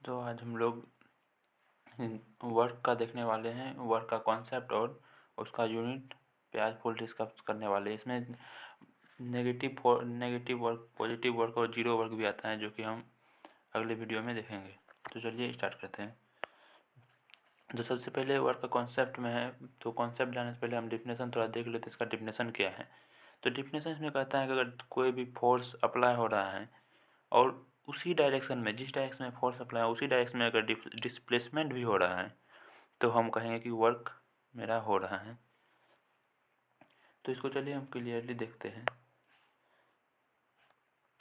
तो आज हम लोग वर्क का देखने वाले हैं, वर्क का कॉन्सेप्ट और उसका यूनिट पे आज फुल डिस्कस करने वाले हैं। इसमें नेगेटिव वर्क, पॉजिटिव वर्क और जीरो वर्क भी आता है, जो कि हम अगले वीडियो में देखेंगे। तो चलिए स्टार्ट करते हैं। तो सबसे पहले वर्क का कॉन्सेप्ट में है, तो कॉन्सेप्ट जानने से पहले हम डिफिनेशन थोड़ा देख लेते हैं, इसका डिफिनेशन क्या है। तो डिफिनेशन इसमें कहता है कि अगर कोई भी फोर्स अप्लाई हो रहा है और उसी डायरेक्शन में, जिस डायरेक्शन में फोर्स अप्लाई है उसी डायरेक्शन में अगर डिस्प्लेसमेंट भी हो रहा है, तो हम कहेंगे कि वर्क मेरा हो रहा है। तो इसको चलिए हम क्लियरली देखते हैं।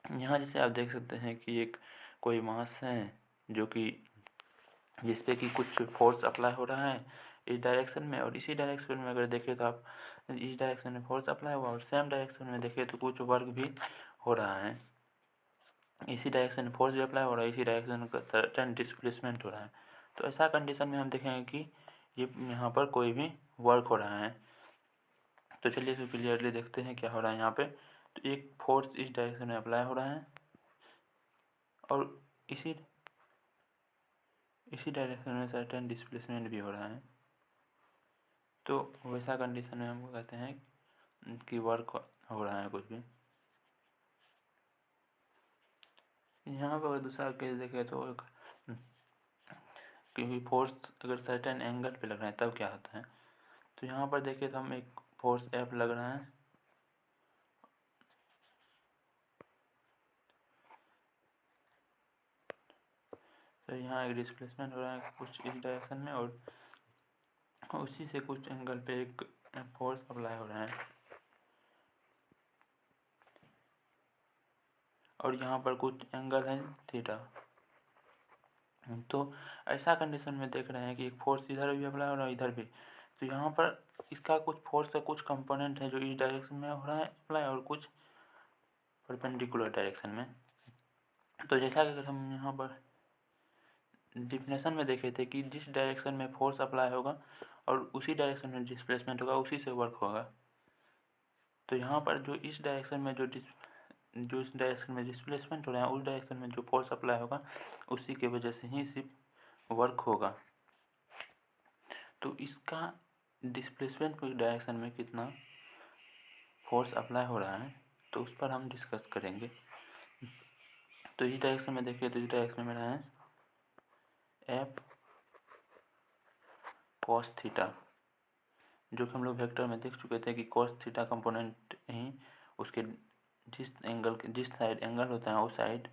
यहाँ जैसे आप देख सकते हैं कि एक कोई मास है जो कि जिसपे कि कुछ फोर्स अप्लाई हो रहा है इस डायरेक्शन में, और इसी डायरेक्शन में अगर देखें तो आप इस डायरेक्शन में फोर्स अप्लाई हुआ और सेम डायरेक्शन में देखें तो कुछ वर्क भी हो रहा है। इसी डायरेक्शन में फोर्स भी अप्लाई हो रहा है, इसी डायरेक्शन में सर्टेन डिस्प्लेसमेंट हो रहा है। तो ऐसा कंडीशन में हम देखेंगे कि ये यहाँ पर कोई भी वर्क हो रहा है। तो चलिए इसको क्लियरली देखते हैं क्या हो रहा है यहाँ पे। तो एक फोर्स इस डायरेक्शन में अप्लाई हो रहा है और इसी डायरेक्शन में सर्टेन डिस्प्लेसमेंट भी हो रहा है। तो वैसा कंडीशन में हम कहते हैं कि वर्क हो रहा है कुछ भी। यहाँ पर अगर दूसरा केस देखें तो क्योंकि फोर्स अगर सर्टेन एंगल पे लग रहा है तब क्या होता है। तो यहाँ पर देखिए तो हम एक फोर्स एफ लग रहा है तो यहाँ एक डिस्प्लेसमेंट हो रहा है कुछ इस डायरेक्शन में और उसी से कुछ एंगल पे एक फोर्स अप्लाई हो रहा है और यहाँ पर कुछ एंगल है थीटा। तो ऐसा कंडीशन में देख रहे हैं कि एक फोर्स इधर भी अप्लाई हो रहा है इधर भी। तो यहाँ पर इसका कुछ फोर्स का कुछ कंपोनेंट है जो इस डायरेक्शन में हो रहा है अप्लाई और कुछ परपेंडिकुलर डायरेक्शन में। तो जैसा कि अगर हम यहाँ पर डिफिनेशन में देखे थे कि जिस डायरेक्शन में फोर्स अप्लाई होगा और उसी डायरेक्शन में डिस्प्लेसमेंट होगा उसी से वर्क होगा। तो यहाँ पर जो इस डायरेक्शन में जो इस डायरेक्शन में डिस्प्लेसमेंट हो रहा है उस डायरेक्शन में जो फोर्स अप्लाई होगा उसी के वजह से ही सिर्फ वर्क होगा। तो इसका डिस्प्लेसमेंट की डायरेक्शन में कितना फोर्स अप्लाई हो रहा है तो उस पर हम डिस्कस करेंगे। तो इस डायरेक्शन में देखिए तो इस डायरेक्शन में रहा है एफ कॉस थीटा, जो कि हम लोग वेक्टर में देख चुके थे कि कॉस थीटा कंपोनेंट ही उसके जिस साइड एंगल होता है उस साइड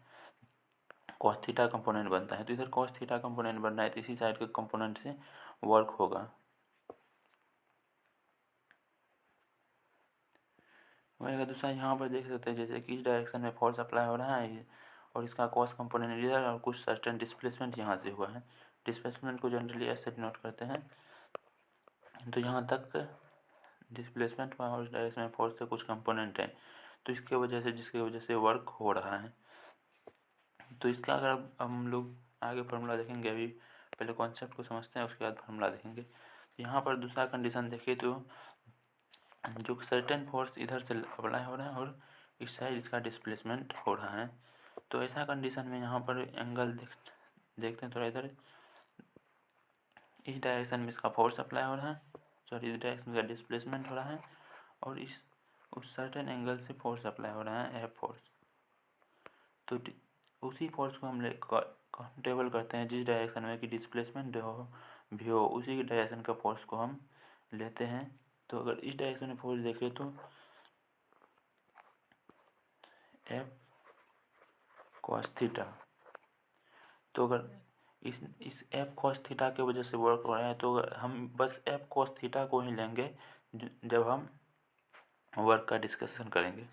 कॉस थीटा कंपोनेंट बनता है। तो इधर कॉस थीटा कंपोनेंट बन रहा है तो इसी साइड के कंपोनेंट से वर्क होगा। वही अगर दूसरा यहाँ पर देख सकते हैं जैसे कि इस डायरेक्शन में फोर्स अप्लाई हो रहा है और इसका कॉस कंपोनेंट इधर और कुछ सर्टेन डिस्प्लेसमेंट यहाँ से हुआ है। डिस्प्लेसमेंट को जनरली ऐसे नोट करते हैं। तो यहाँ तक डिस्प्लेसमेंट हुआ और इस डायरेक्शन में फोर्स से कुछ कंपोनेंट है तो इसके वजह से जिसकी वजह से वर्क हो रहा है। तो इसका अगर हम लोग आगे फार्मूला देखेंगे, अभी पहले कॉन्सेप्ट को समझते हैं उसके बाद फार्मूला देखेंगे। यहाँ पर दूसरा कंडीशन देखिए तो जो सर्टेन फोर्स इधर से अप्लाई हो रहा है और इस साइड इसका डिस्प्लेसमेंट हो रहा है। तो ऐसा कंडीशन में यहाँ पर एंगल देखते हैं थोड़ा इधर इस डायरेक्शन में इसका फोर्स अप्लाई हो रहा है, सॉरी इस डायरेक्शन का डिस्प्लेसमेंट हो रहा है और इस उस सर्टेन एंगल से फोर्स अप्लाई हो रहा है एफ फोर्स। तो उसी फोर्स को हम टेबल करते हैं जिस डायरेक्शन में कि डिस्प्लेसमेंट भी हो उसी डायरेक्शन का फोर्स को हम लेते हैं। तो अगर इस डायरेक्शन में फोर्स देखें तो एफ कॉस थीटा, तो अगर इस एफ कॉस थीटा की वजह से वर्क हो रहा है तो हम बस एफ कॉस थीटा को ही लेंगे जब हम वर्क का डिस्कशन करेंगे।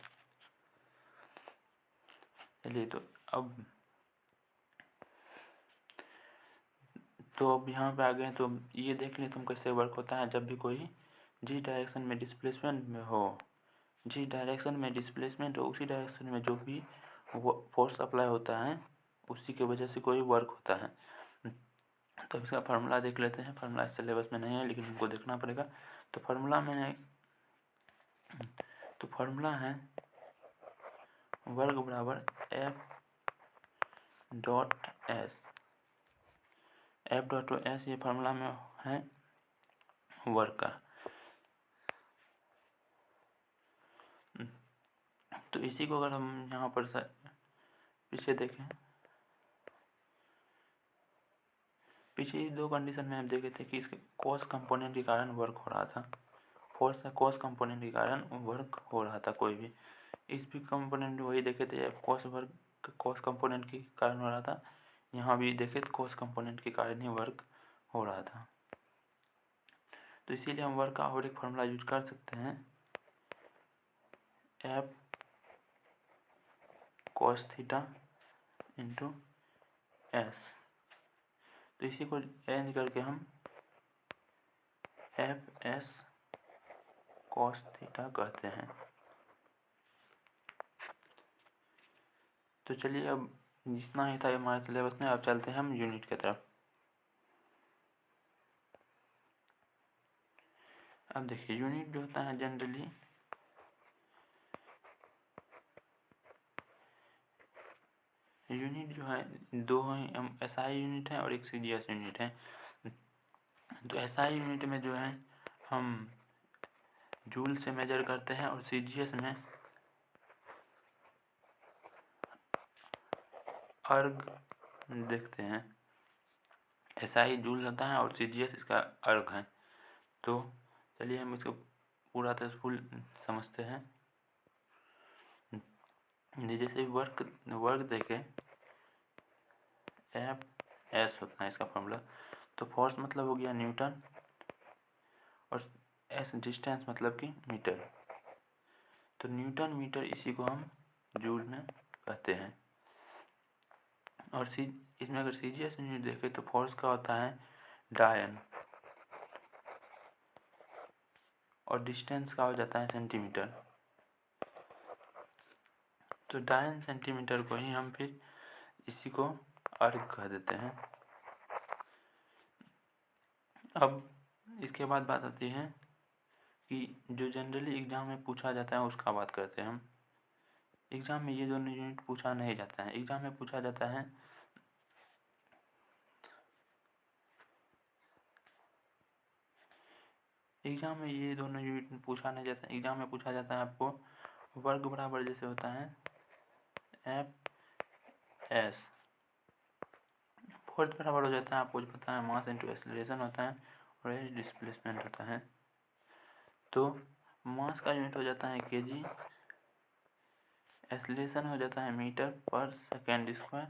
चलिए तो अब यहाँ पे आ गए तो ये देख लें तुम कैसे वर्क होता है। जब भी कोई जिस डायरेक्शन में डिस्प्लेसमेंट में हो, जिस डायरेक्शन में डिस्प्लेसमेंट हो उसी डायरेक्शन में जो भी फोर्स अप्लाई होता है उसी की वजह से कोई वर्क होता है। तो इसका फार्मूला देख लेते हैं। फार्मूला इस सिलेबस में नहीं है लेकिन हमको देखना पड़ेगा। तो फार्मूला है वर्ग बराबर F dot S. F dot S ये फार्मूला में है वर्क का। तो इसी को अगर हम यहाँ पर पीछे देखें, पीछे दो कंडीशन में हम देखे थे कि इसके कॉस कंपोनेंट के कारण वर्क हो रहा था, फोर्स का कॉस कंपोनेंट के कारण वर्क हो रहा था कोई भी। इस भी कंपोनेंट वही देखे थे, कॉस कंपोनेंट के कारण हो रहा था। यहाँ भी देखे तो कॉस कंपोनेंट के कारण ही वर्क हो रहा था। तो इसीलिए हम वर्क का और एक फार्मूला यूज कर सकते हैं, F cos theta into S. तो इसी को अरेंज करके हम एफ एस कॉस थीटा कहते हैं। तो चलिए अब जितना ही था हमारे सिलेबस में, अब चलते हैं हम यूनिट की तरफ। अब देखिए यूनिट जो होता है जनरली यूनिट जो है दो हैं, एसआई यूनिट है और एक सीजीएस यूनिट है। तो एसआई यूनिट में जो है हम जूल से मेजर करते हैं और सीजीएस में अर्ग देखते हैं। एसआई जूल होता है और सीजीएस इसका अर्ग है। तो चलिए हम इसको पूरा तरह फुल समझते हैं। जैसे वर्क देखे एफ एस होता है इसका फॉर्मूला। तो फोर्स मतलब हो गया न्यूटन और एस डिस्टेंस मतलब कि मीटर। तो न्यूटन मीटर इसी को हम जूल में कहते हैं। और इसमें अगर सीजीएस यूनिट देखें तो फोर्स का होता है डायन और डिस्टेंस का हो जाता है सेंटीमीटर। तो डायन सेंटीमीटर को ही हम फिर इसी को अर्ग कह देते हैं। अब इसके बाद बात आती है कि जो जनरली एग्जाम में पूछा जाता है उसका बात करते हैं हम। एग्जाम में ये दोनों यूनिट पूछा नहीं जाता है। एग्जाम में पूछा जाता है एग्जाम में ये दोनों यूनिट पूछा नहीं जाता। एग्जाम में पूछा जाता है आपको वर्ग बराबर जैसे होता है एफ एस, फोर्स बराबर हो जाता है आपको जो पता है मास इंटू एक्सीलरेशन होता है और एच डिस्प्लेसमेंट होता है। तो मास का यूनिट हो जाता है केजी, एक्सीलरेशन हो जाता है मीटर पर सेकेंड स्क्वायर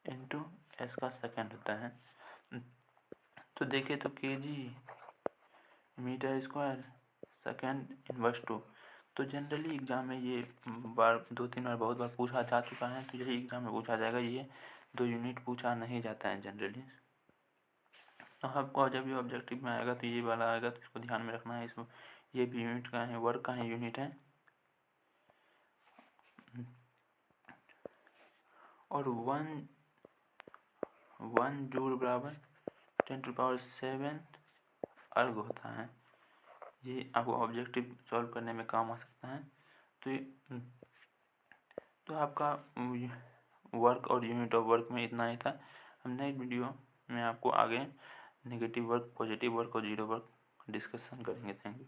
इंटू एस का सेकेंड होता है। तो देखें तो KG metre square second inverse two. तो जनरली एग्जाम में ये दो तीन बार बहुत बार पूछा जा चुका है। तो यही एग्जाम में पूछा जाएगा। ये दो यूनिट पूछा नहीं जाता है जनरली। तो आपको जब ये ऑब्जेक्टिव में आएगा तो ये वाला आएगा तो इसको ध्यान में रखना है। इसको ये भी यूनिट का है, वर्क का है, यूनिट है। और वन जूल बराबर 10⁻⁷ अर्ग होता है। ये आपको ऑब्जेक्टिव सॉल्व करने में काम आ सकता है। तो आपका वर्क और यूनिट ऑफ वर्क में इतना ही था। हम नेक्स्ट वीडियो में आपको आगे नेगेटिव वर्क, पॉजिटिव वर्क और जीरो वर्क डिस्कशन करेंगे। Thank you.